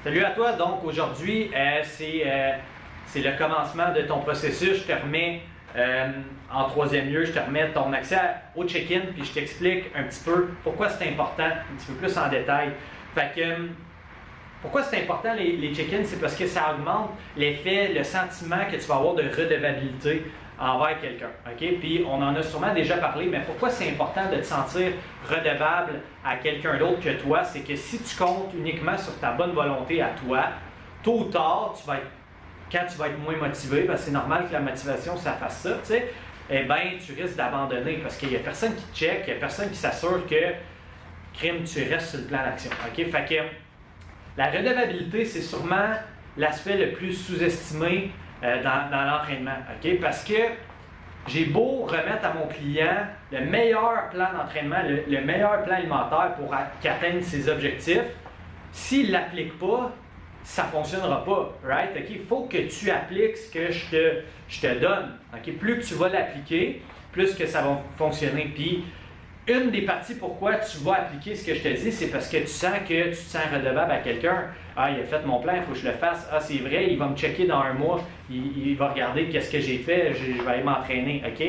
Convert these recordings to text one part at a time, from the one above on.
Salut à toi. Donc aujourd'hui, c'est le commencement de ton processus. Je te remets en troisième lieu, je te remets ton accès au check-in, puis je t'explique un petit peu pourquoi c'est important, un petit peu plus en détail. Fait que, pourquoi c'est important les check-ins? C'est parce que ça augmente l'effet, le sentiment que tu vas avoir de redevabilité envers quelqu'un. OK? Puis on en a sûrement déjà parlé, mais pourquoi c'est important de te sentir redevable à quelqu'un d'autre que toi? C'est que si tu comptes uniquement sur ta bonne volonté à toi, tôt ou tard, quand tu vas être moins motivé, parce que c'est normal que la motivation, ça fasse ça, tu sais, eh bien, tu risques d'abandonner parce qu'il n'y a personne qui te check, il n'y a personne qui s'assure que, crime, tu restes sur le plan d'action. OK? Fait que la redevabilité, c'est sûrement l'aspect le plus sous-estimé dans l'entraînement. OK? Parce que j'ai beau remettre à mon client le meilleur plan d'entraînement, le meilleur plan alimentaire pour qu'il atteigne ses objectifs, s'il ne l'applique pas, ça ne fonctionnera pas. Right? OK? Il faut que tu appliques ce que je te donne. OK? Plus que tu vas l'appliquer, plus que ça va fonctionner. Puis, une des parties pourquoi tu vas appliquer ce que je te dis, c'est parce que tu sens que tu te sens redevable à quelqu'un. Ah, il a fait mon plan, il faut que je le fasse. Ah, c'est vrai, il va me checker dans un mois, il va regarder qu'est-ce que j'ai fait, je vais aller m'entraîner. OK?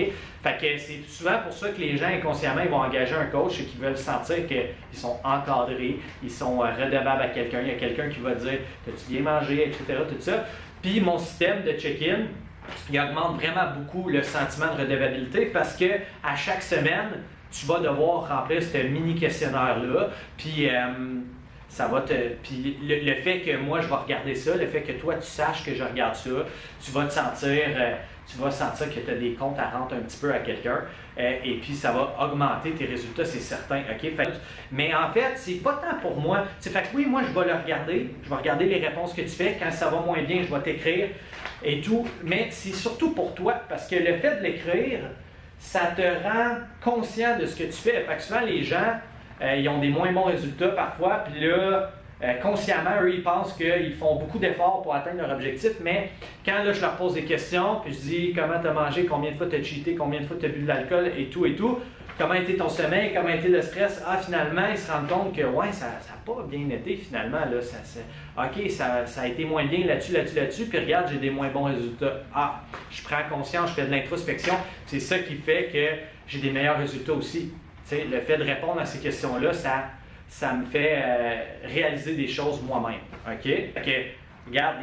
Fait que c'est souvent pour ça que les gens inconsciemment ils vont engager un coach et qu'ils veulent sentir qu'ils sont encadrés, ils sont redevables à quelqu'un. Il y a quelqu'un qui va dire as-tu bien mangé, etc. Tout ça. Puis mon système de check-in, il augmente vraiment beaucoup le sentiment de redevabilité parce que à chaque semaine, tu vas devoir remplir ce mini questionnaire-là, puis ça va te. Puis le fait que moi je vais regarder ça, le fait que toi tu saches que je regarde ça, tu vas te sentir, que tu as des comptes à rendre un petit peu à quelqu'un, et puis ça va augmenter tes résultats, c'est certain. OK? Mais en fait, c'est pas tant pour moi. Fait que oui, moi je vais le regarder, je vais regarder les réponses que tu fais. Quand ça va moins bien, je vais t'écrire et tout. Mais c'est surtout pour toi, parce que le fait de l'écrire, ça te rend conscient de ce que tu fais. Fait que souvent, les gens, ils ont des moins bons résultats parfois, puis là, consciemment, eux, ils pensent qu'ils font beaucoup d'efforts pour atteindre leur objectif, mais quand là, je leur pose des questions, puis je dis comment tu as mangé, combien de fois tu as cheaté, combien de fois tu as bu de l'alcool et tout, comment était ton sommeil, comment était le stress, finalement, ils se rendent compte que ouais, ça n'a pas bien été finalement, là, OK, ça a été moins bien là-dessus, puis regarde, j'ai des moins bons résultats. Je prends conscience, je fais de l'introspection, c'est ça qui fait que j'ai des meilleurs résultats aussi. T'sais, le fait de répondre à ces questions-là, ça me fait réaliser des choses moi-même. OK? Regarde,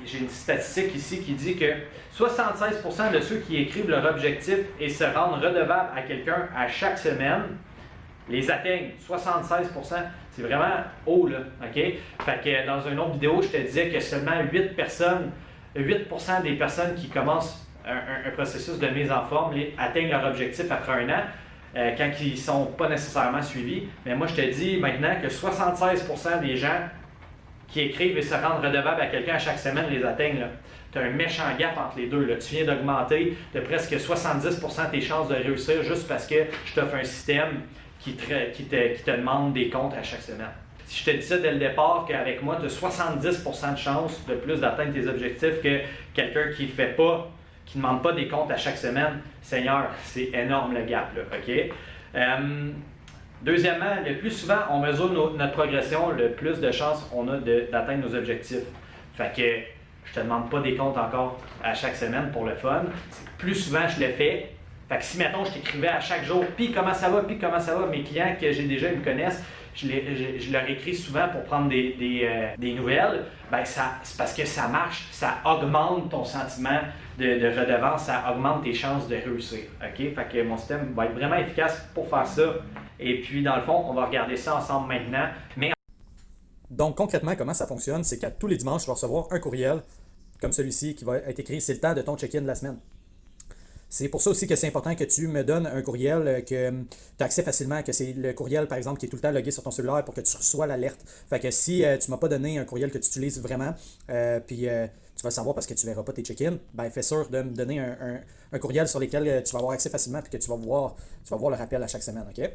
j'ai une statistique ici qui dit que 76% de ceux qui écrivent leur objectif et se rendent redevables à quelqu'un à chaque semaine les atteignent. 76%. C'est vraiment haut, là. OK? Fait que dans une autre vidéo, je te disais que seulement 8% des personnes qui commencent un processus de mise en forme atteignent leur objectif après un an. Quand ils ne sont pas nécessairement suivis. Mais moi, je te dis maintenant que 76% des gens qui écrivent et se rendent redevables à quelqu'un à chaque semaine les atteignent. Tu as un méchant gap entre les deux. Là. Tu viens d'augmenter de presque 70% tes chances de réussir juste parce que je t'offre un système qui te demande des comptes à chaque semaine. Si je te dis ça dès le départ, qu'avec moi, tu as 70% de chances de plus d'atteindre tes objectifs que quelqu'un qui ne demande pas des comptes à chaque semaine, Seigneur, c'est énorme le gap, là, OK? Deuxièmement, le plus souvent, on mesure notre progression, le plus de chances on a d'atteindre nos objectifs. Fait que je te demande pas des comptes encore à chaque semaine pour le fun. Plus souvent, je le fais. Fait que si, mettons, je t'écrivais à chaque jour, puis comment ça va, mes clients que j'ai déjà, ils me connaissent, je leur écris souvent pour prendre des nouvelles, c'est parce que ça marche, ça augmente ton sentiment de redevance, ça augmente tes chances de réussir. OK? Fait que mon système va être vraiment efficace pour faire ça. Et puis, dans le fond, on va regarder ça ensemble maintenant. Donc, concrètement, comment ça fonctionne? C'est qu'à tous les dimanches, tu vas recevoir un courriel comme celui-ci qui va être écrit « C'est le temps de ton check-in de la semaine ». C'est pour ça aussi que c'est important que tu me donnes un courriel que tu as accès facilement, que c'est le courriel, par exemple, qui est tout le temps logué sur ton cellulaire pour que tu reçois l'alerte. Fait que si tu m'as pas donné un courriel que tu utilises vraiment, puis tu vas le savoir parce que tu verras pas tes check-in, fais sûr de me donner un courriel sur lequel tu vas avoir accès facilement puis que tu vas voir le rappel à chaque semaine, OK?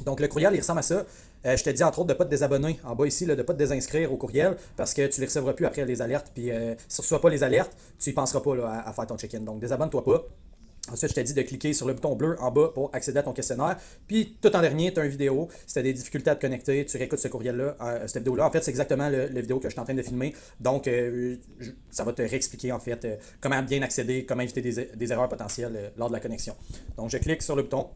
Donc, le courriel, il ressemble à ça. Je te dis, entre autres, de ne pas te désabonner en bas ici, de ne pas te désinscrire au courriel parce que tu ne les recevras plus après les alertes. Puis, si tu ne reçois pas les alertes, tu n'y penseras pas là, à faire ton check-in. Donc, désabonne-toi pas. Ensuite, je t'ai dit de cliquer sur le bouton bleu en bas pour accéder à ton questionnaire. Puis, tout en dernier, tu as une vidéo. Si tu as des difficultés à te connecter, tu réécoutes ce courriel-là, cette vidéo-là. En fait, c'est exactement la vidéo que je suis en train de filmer. Donc, ça va te réexpliquer, en fait, comment bien accéder, comment éviter des erreurs potentielles lors de la connexion. Donc, je clique sur le bouton.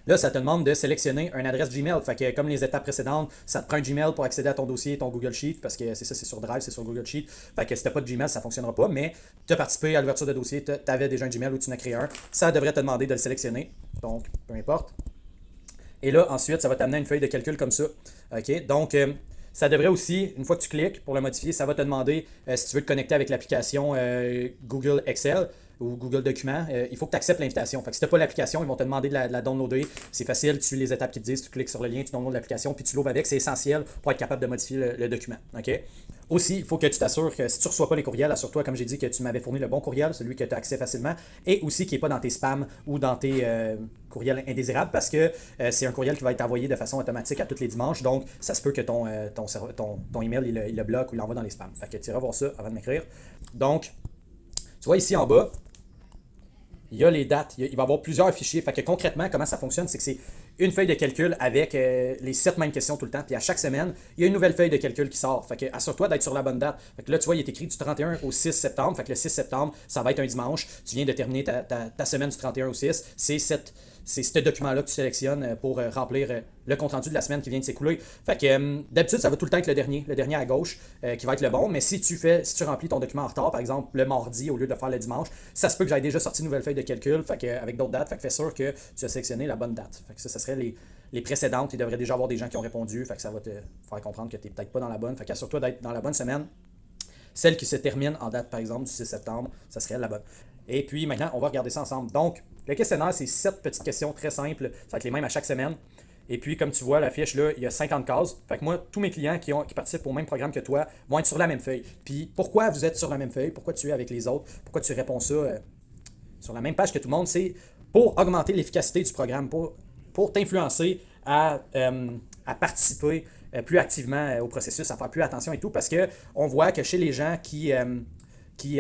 Là, ça te demande de sélectionner une adresse Gmail. Fait que comme les étapes précédentes, ça te prend un Gmail pour accéder à ton dossier, ton Google Sheet, parce que c'est ça, c'est sur Drive, c'est sur Google Sheet. Fait que si tu n'as pas de Gmail, ça ne fonctionnera pas. Mais tu as participé à l'ouverture de dossier, tu avais déjà un Gmail ou tu en as créé un. Ça devrait te demander de le sélectionner. Donc, peu importe. Et là, ensuite, ça va t'amener à une feuille de calcul comme ça. OK? Donc, ça devrait aussi, une fois que tu cliques pour le modifier, ça va te demander si tu veux te connecter avec l'application Google Excel ou Google Documents, il faut que tu acceptes l'invitation. Fait que si tu n'as pas l'application, ils vont te demander de la downloader. C'est facile, tu suis les étapes qu'ils te disent, tu cliques sur le lien, tu downloads l'application, puis tu l'ouvres avec. C'est essentiel pour être capable de modifier le document. OK? Aussi, il faut que tu t'assures que si tu ne reçois pas les courriels, assure-toi, comme j'ai dit, que tu m'avais fourni le bon courriel, celui que tu as accès facilement, et aussi qu'il n'est pas dans tes spams ou dans tes courriels indésirables, parce que c'est un courriel qui va être envoyé de façon automatique à tous les dimanches. Donc, ça se peut que ton email il le bloque ou l'envoie dans les spams. Fait que tu iras voir ça avant de m'écrire. Donc, tu vois ici en bas, il y a les dates, il va y avoir plusieurs fichiers. Fait que concrètement, comment ça fonctionne, c'est que c'est une feuille de calcul avec les 7 mêmes questions tout le temps. Puis à chaque semaine, il y a une nouvelle feuille de calcul qui sort. Fait que assure-toi d'être sur la bonne date. Fait que là, tu vois, il est écrit du 31 au 6 septembre. Fait que le 6 septembre, ça va être un dimanche. Tu viens de terminer ta semaine du 31 au 6. C'est ce document-là que tu sélectionnes pour remplir le compte-rendu de la semaine qui vient de s'écouler. Fait que d'habitude, ça va tout le temps être le dernier à gauche qui va être le bon. Mais si tu remplis ton document en retard, par exemple le mardi au lieu de le faire le dimanche, ça se peut que j'aille déjà sorti une nouvelle feuille de calcul avec d'autres dates. Fait que fais sûr que tu as sélectionné la bonne date. Fait que ça serait les précédentes. Il devrait déjà avoir des gens qui ont répondu. Fait que ça va te faire comprendre que tu n'es peut-être pas dans la bonne. Fait qu'assure-toi d'être dans la bonne semaine. Celle qui se termine en date, par exemple, du 6 septembre, ça serait la bonne. Et puis maintenant, on va regarder ça ensemble. Donc, le questionnaire, c'est 7 petites questions très simples. Ça va être les mêmes à chaque semaine. Et puis, comme tu vois, la fiche, là, il y a 50 cases. Fait que moi, tous mes clients qui participent au même programme que toi vont être sur la même feuille. Puis, pourquoi vous êtes sur la même feuille? Pourquoi tu es avec les autres? Pourquoi tu réponds ça sur la même page que tout le monde? C'est pour augmenter l'efficacité du programme, pour t'influencer à participer plus activement au processus, à faire plus attention et tout, parce qu'on voit que chez les gens qui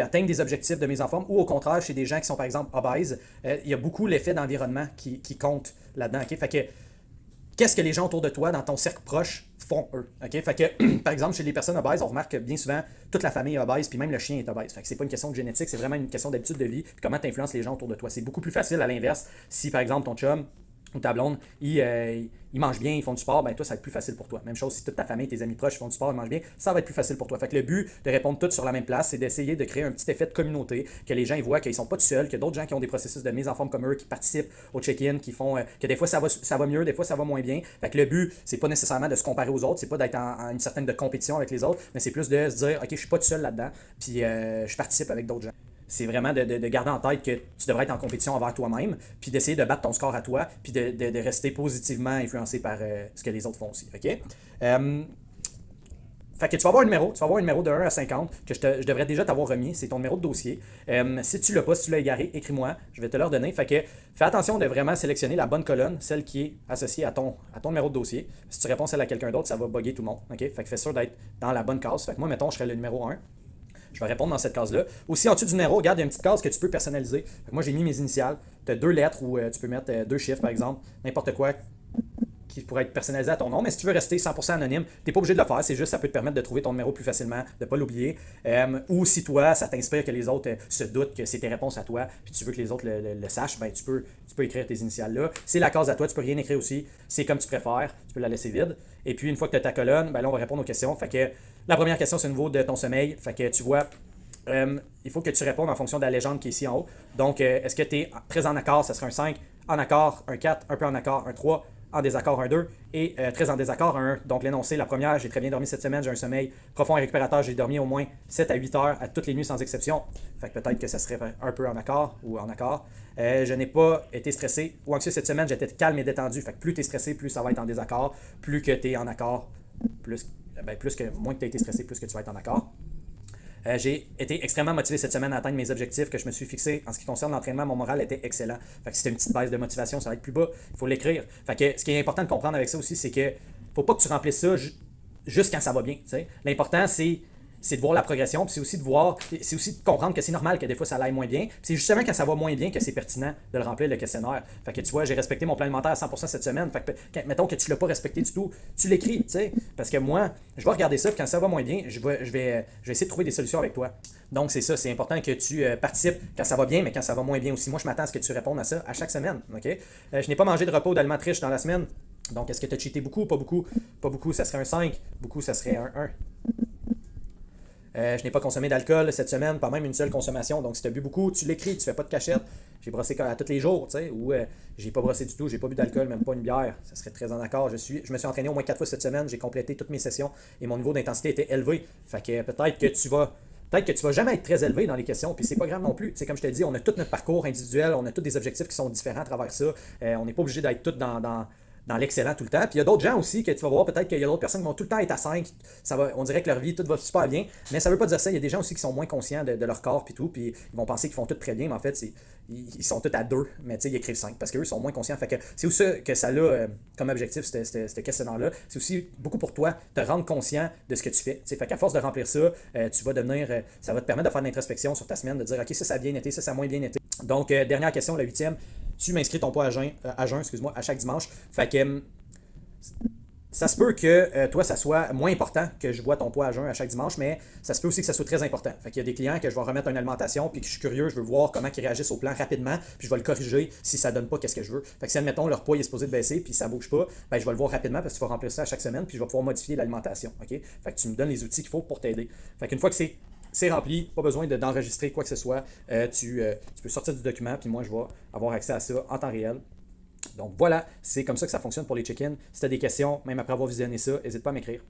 atteignent des objectifs de mise en forme, ou au contraire, chez des gens qui sont par exemple obèses, il y a beaucoup l'effet d'environnement qui compte là-dedans. Okay? Fait que, qu'est-ce que les gens autour de toi, dans ton cercle proche, font eux? Okay? Fait que, par exemple, chez les personnes obèses, on remarque que bien souvent, toute la famille est obèse, puis même le chien est obèse. Fait que c'est pas une question de génétique, c'est vraiment une question d'habitude de vie, puis comment tu influences les gens autour de toi. C'est beaucoup plus facile à l'inverse, si par exemple ton chum ou ta blonde, ils mangent bien, ils font du sport, ben toi, ça va être plus facile pour toi. Même chose, si toute ta famille, tes amis proches font du sport, ils mangent bien, ça va être plus facile pour toi. Fait que le but de répondre tous sur la même place, c'est d'essayer de créer un petit effet de communauté, que les gens ils voient qu'ils sont pas tout seuls, qu'il y a d'autres gens qui ont des processus de mise en forme comme eux, qui participent au check-in, qui font que des fois ça va mieux, des fois ça va moins bien. Fait que le but, c'est pas nécessairement de se comparer aux autres, c'est pas d'être en une certaine de compétition avec les autres, mais c'est plus de se dire, ok, je suis pas tout seul là-dedans, puis je participe avec d'autres gens. C'est vraiment de garder en tête que tu devrais être en compétition envers toi-même, puis d'essayer de battre ton score à toi, puis de rester positivement influencé par ce que les autres font aussi. OK? Fait que tu vas avoir un numéro de 1 à 50 que je devrais déjà t'avoir remis. C'est ton numéro de dossier. Si tu l'as pas, si tu l'as égaré, écris-moi. Je vais te le redonner. Fait que fais attention de vraiment sélectionner la bonne colonne, celle qui est associée à ton numéro de dossier. Si tu réponds celle à quelqu'un d'autre, ça va bugger tout le monde. OK? Fait que fais sûr d'être dans la bonne case. Fait que moi, mettons, je serais le numéro 1. Je vais répondre dans cette case-là. Aussi, en dessous du numéro, regarde, il y a une petite case que tu peux personnaliser. Moi, j'ai mis mes initiales. Tu as 2 lettres ou tu peux mettre 2 chiffres, par exemple. N'importe quoi qui pourrait être personnalisé à ton nom. Mais si tu veux rester 100% anonyme, tu n'es pas obligé de le faire. C'est juste ça peut te permettre de trouver ton numéro plus facilement, de ne pas l'oublier. Ou si toi, ça t'inspire que les autres se doutent que c'est tes réponses à toi, puis tu veux que les autres le sachent, ben tu peux écrire tes initiales là. C'est la case à toi, tu peux rien écrire aussi. C'est comme tu préfères, tu peux la laisser vide. Et puis, une fois que tu as ta colonne, ben là, on va répondre aux questions. Fait que la première question, c'est au niveau de ton sommeil. Fait que tu vois, il faut que tu répondes en fonction de la légende qui est ici en haut. Donc, est-ce que tu es très en accord, ça serait un 5, en accord, un 4, un peu en accord, un 3, en désaccord, un 2, et très en désaccord, un 1. Donc, l'énoncé, la première, j'ai très bien dormi cette semaine, j'ai un sommeil profond et récupérateur, j'ai dormi au moins 7 à 8 heures à toutes les nuits sans exception. Fait que peut-être que ça serait un peu en accord ou en accord. Je n'ai pas été stressé ou anxieux cette semaine, j'étais calme et détendu. Fait que plus tu es stressé, plus ça va être en désaccord. Plus que tu es en accord, moins que tu as été stressé, plus que tu vas être en accord. J'ai été extrêmement motivé cette semaine à atteindre mes objectifs que je me suis fixé. En ce qui concerne l'entraînement, mon moral était excellent. Fait que si tu as une petite baisse de motivation, ça va être plus bas. Il faut l'écrire. Fait que ce qui est important de comprendre avec ça aussi, c'est que faut pas que tu remplisses ça juste quand ça va bien. T'sais. L'important, c'est c'est de voir la progression, puis c'est aussi de comprendre que c'est normal que des fois ça aille moins bien. Puis c'est justement quand ça va moins bien que c'est pertinent de le remplir le questionnaire. Fait que tu vois, j'ai respecté mon plan alimentaire à 100% cette semaine. Fait que mettons que tu l'as pas respecté du tout, tu l'écris, tu sais. Parce que moi, je vais regarder ça, puis quand ça va moins bien, je vais essayer de trouver des solutions avec toi. Donc c'est ça, c'est important que tu participes quand ça va bien, mais quand ça va moins bien aussi. Moi, je m'attends à ce que tu répondes à ça à chaque semaine, ok? Je n'ai pas mangé de repas ou d'aliments riches dans la semaine. Donc, est-ce que tu as cheaté beaucoup? Pas beaucoup. Pas beaucoup, ça serait un 5. Beaucoup, ça serait un 1. Je n'ai pas consommé d'alcool cette semaine, pas même une seule consommation. Donc, si tu as bu beaucoup, tu l'écris, tu fais pas de cachette. J'ai brossé à tous les jours, tu sais, ou j'ai pas brossé du tout, j'ai pas bu d'alcool, même pas une bière. Ça serait très en accord. Je me suis entraîné au moins 4 fois cette semaine, j'ai complété toutes mes sessions et mon niveau d'intensité était élevé. Fait que peut-être que tu vas jamais être très élevé dans les questions, puis c'est pas grave non plus. Tu sais, comme je t'ai dit, on a tout notre parcours individuel, on a tous des objectifs qui sont différents à travers ça. On n'est pas obligé d'être tous dans l'excellent tout le temps. Puis il y a d'autres gens aussi que tu vas voir, peut-être qu'il y a d'autres personnes qui vont tout le temps être à 5. On dirait que leur vie, tout va super bien. Mais ça veut pas dire ça. Il y a des gens aussi qui sont moins conscients de leur corps puis tout. Puis ils vont penser qu'ils font tout très bien, mais en fait, ils sont tous à 2. Mais tu sais, ils écrivent 5 parce qu'eux sont moins conscients. Fait que c'est aussi ça que ça a comme objectif, ce questionnaire-là. C'est aussi beaucoup pour toi, te rendre conscient de ce que tu fais. T'sais, fait qu'à force de remplir ça, tu vas devenir. Ça va te permettre de faire de l'introspection sur ta semaine, de dire, OK, ça a bien été, ça a moins bien été. Donc, dernière question, la 8e. Tu m'inscris ton poids à jeun, à chaque dimanche. Fait que ça se peut que toi, ça soit moins important que je vois ton poids à jeun à chaque dimanche, mais ça se peut aussi que ça soit très important. Fait qu'il y a des clients que je vais remettre une alimentation, puis que je suis curieux, je veux voir comment ils réagissent au plan rapidement, puis je vais le corriger si ça donne pas qu'est-ce que je veux. Fait que si, admettons, leur poids est supposé de baisser, puis ça bouge pas, ben, je vais le voir rapidement parce que tu vas remplir ça à chaque semaine, puis je vais pouvoir modifier l'alimentation. OK? Fait que tu me donnes les outils qu'il faut pour t'aider. Fait qu'une fois que c'est rempli, pas besoin d'enregistrer quoi que ce soit. Tu peux sortir du document, puis moi, je vais avoir accès à ça en temps réel. Donc voilà, c'est comme ça que ça fonctionne pour les check-ins. Si tu as des questions, même après avoir visionné ça, n'hésite pas à m'écrire.